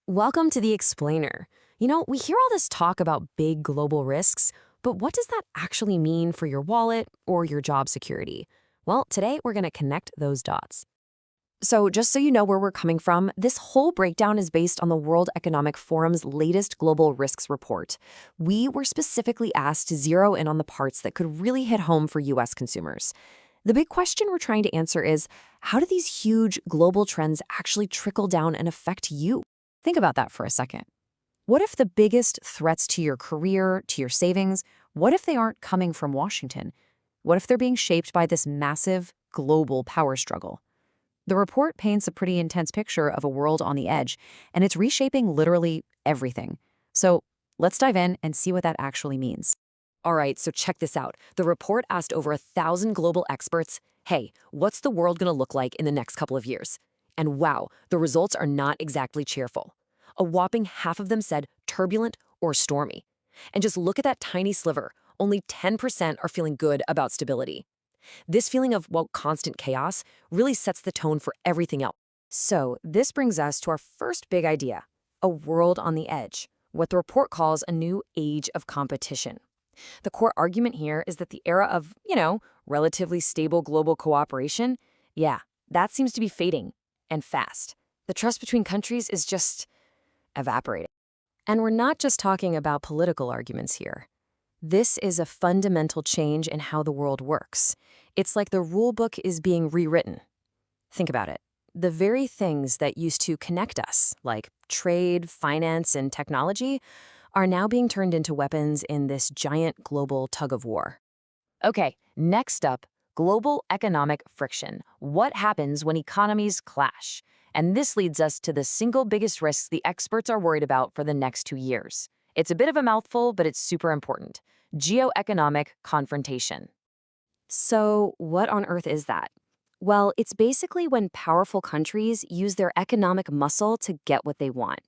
Welcome to The Explainer. We hear all this talk about big global risks, but what does that actually mean for your wallet or your job security? Well, today we're going to connect those dots. So, just so you know where we're coming from, this whole breakdown is based on the World Economic Forum's latest global risks report. We were specifically asked to zero in on the parts that could really hit home for US consumers. The big question we're trying to answer is, how do these huge global trends actually trickle down and affect you? Think about that for a second. What if the biggest threats to your career, to your savings, what if they aren't coming from Washington? What if they're being shaped by this massive global power struggle? The report paints a pretty intense picture of a world on the edge, and it's reshaping literally everything. So let's dive in and see what that actually means. All right, so check this out. The report asked over 1,000 global experts, hey, what's the world going to look like in the next couple of years? And wow, the results are not exactly cheerful. A whopping half of them said turbulent or stormy. And just look at that tiny sliver. Only 10% are feeling good about stability. This feeling of, well, constant chaos really sets the tone for everything else. So this brings us to our first big idea, a world on the edge, what the report calls a new age of competition. The core argument here is that the era of, relatively stable global cooperation, that seems to be fading, and fast. The trust between countries is just evaporating. And we're not just talking about political arguments here. This is a fundamental change in how the world works. It's like the rule book is being rewritten. Think about it. The very things that used to connect us, like trade, finance, and technology, are now being turned into weapons in this giant global tug-of-war. Okay, next up, global economic friction. What happens when economies clash? And this leads us to the single biggest risks the experts are worried about for the next 2 years. It's a bit of a mouthful, but it's super important. Geoeconomic confrontation. So, what on earth is that? Well, it's basically when powerful countries use their economic muscle to get what they want.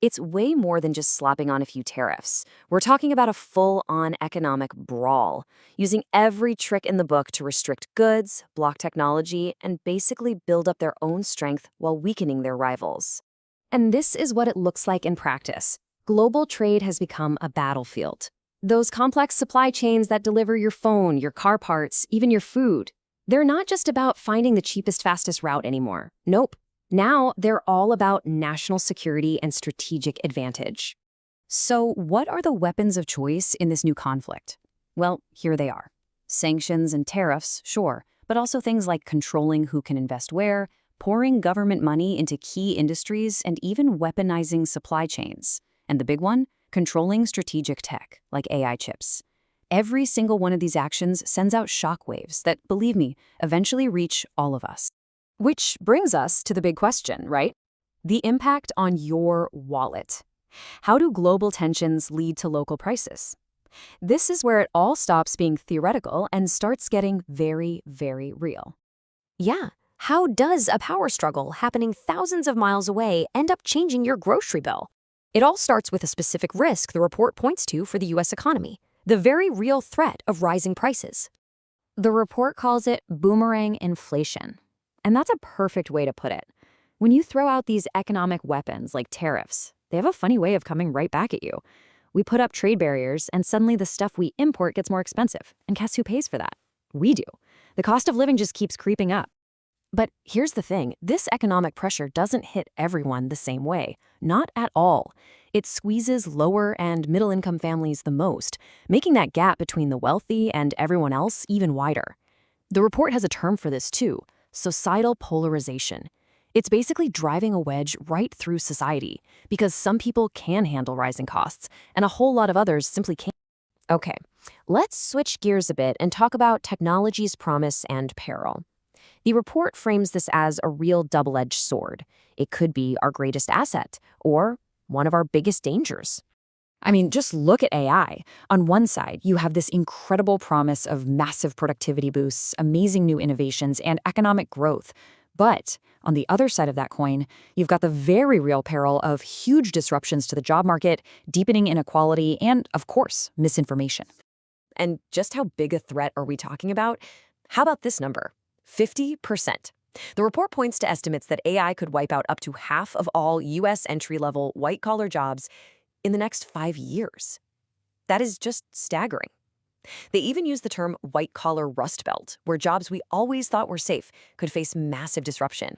It's way more than just slapping on a few tariffs. We're talking about a full-on economic brawl, using every trick in the book to restrict goods, block technology, and basically build up their own strength while weakening their rivals. And this is what it looks like in practice. Global trade has become a battlefield. Those complex supply chains that deliver your phone, your car parts, even your food, they're not just about finding the cheapest, fastest route anymore. Nope. Now they're all about national security and strategic advantage. So what are the weapons of choice in this new conflict? Well, here they are. Sanctions and tariffs, sure, but also things like controlling who can invest where, pouring government money into key industries, and even weaponizing supply chains. And the big one? Controlling strategic tech, like AI chips. Every single one of these actions sends out shockwaves that, believe me, eventually reach all of us. Which brings us to the big question, right? The impact on your wallet. How do global tensions lead to local prices? This is where it all stops being theoretical and starts getting very, very real. Yeah, how does a power struggle happening thousands of miles away end up changing your grocery bill? It all starts with a specific risk the report points to for the US economy. The very real threat of rising prices. The report calls it boomerang inflation. And that's a perfect way to put it. When you throw out these economic weapons like tariffs, they have a funny way of coming right back at you. We put up trade barriers, and suddenly the stuff we import gets more expensive. And guess who pays for that? We do. The cost of living just keeps creeping up. But here's the thing, this economic pressure doesn't hit everyone the same way. Not at all. It squeezes lower and middle-income families the most, making that gap between the wealthy and everyone else even wider. The report has a term for this too, societal polarization. It's basically driving a wedge right through society, because some people can handle rising costs, and a whole lot of others simply can't. Okay, let's switch gears a bit and talk about technology's promise and peril. The report frames this as a real double-edged sword. It could be our greatest asset, or one of our biggest dangers. I mean, just look at AI. On one side, you have this incredible promise of massive productivity boosts, amazing new innovations, and economic growth. But on the other side of that coin, you've got the very real peril of huge disruptions to the job market, deepening inequality, and, of course, misinformation. And just how big a threat are we talking about? How about this number? 50%. The report points to estimates that AI could wipe out up to half of all U.S. entry-level white-collar jobs in the next 5 years. That is just staggering. They even use the term white-collar rust belt, where jobs we always thought were safe could face massive disruption.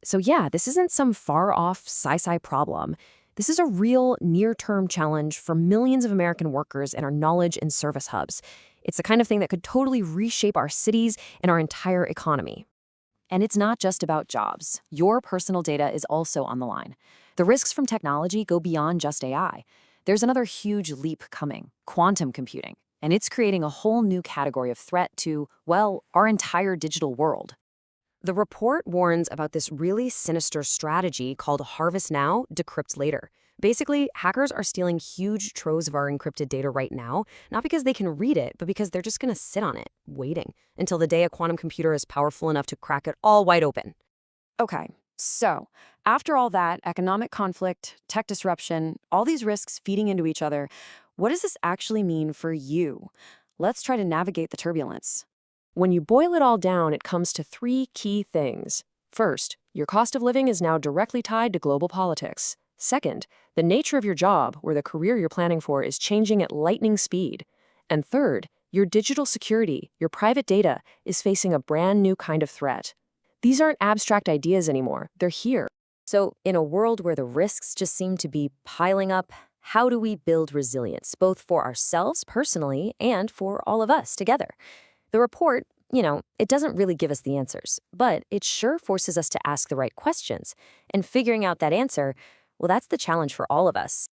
So yeah, this isn't some far-off sci-fi problem. This is a real near-term challenge for millions of American workers in our knowledge and service hubs. It's the kind of thing that could totally reshape our cities and our entire economy. And it's not just about jobs. Your personal data is also on the line. The risks from technology go beyond just AI. There's another huge leap coming, quantum computing. And it's creating a whole new category of threat to, well, our entire digital world. The report warns about this really sinister strategy called harvest now, decrypt later. Basically, hackers are stealing huge troves of our encrypted data right now, not because they can read it, but because they're just going to sit on it, waiting, until the day a quantum computer is powerful enough to crack it all wide open. Okay, so after all that economic conflict, tech disruption, all these risks feeding into each other, what does this actually mean for you? Let's try to navigate the turbulence. When you boil it all down, it comes to three key things. First, your cost of living is now directly tied to global politics. Second, the nature of your job, or the career you're planning for, is changing at lightning speed. And third, your digital security, your private data, is facing a brand new kind of threat. These aren't abstract ideas anymore, they're here. So, in a world where the risks just seem to be piling up, how do we build resilience, both for ourselves personally and for all of us together? The report, it doesn't really give us the answers, but it sure forces us to ask the right questions. And figuring out that answer, well, that's the challenge for all of us.